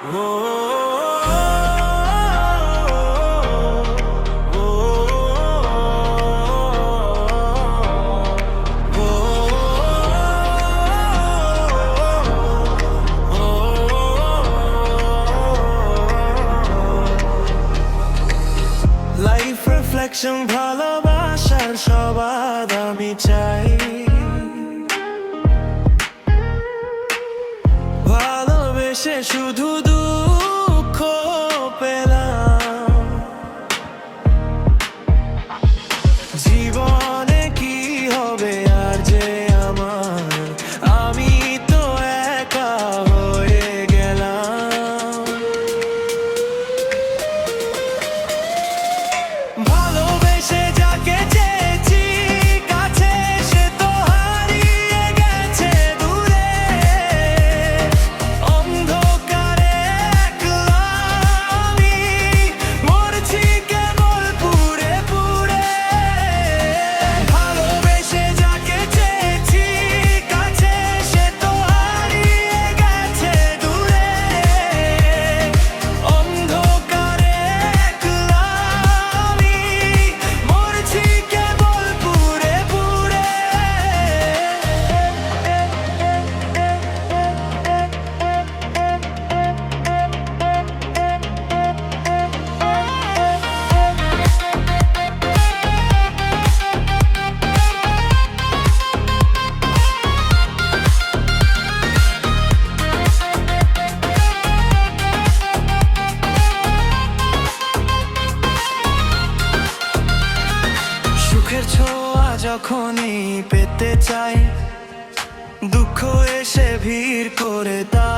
Life reflection ভালোবাসার সবাদ আমি চাই, ভালোবেসে শুধু দুঃখ পেলাম। জীবনে কি হবে আর যে আমার, আমি তো একা হয়ে গেলাম। ভালোবেসে যাকে চেয়েছি কাছে, সে তো হারিয়ে গেছে দূরে। অন্ধকারে একলা আমি মরছি কেবল পুড়ে পুড়ে। ভালোবেসে যাকে চেয়েছি কাছে, সে তো হারিয়ে গেছে দূরে। অন্ধকারে একলা আমি মরছি কেবল পুড়ে পুড়ে। সুখের ছোঁয়া যখনই পেতে চাই, দুঃখ এসে ভিড় করে তা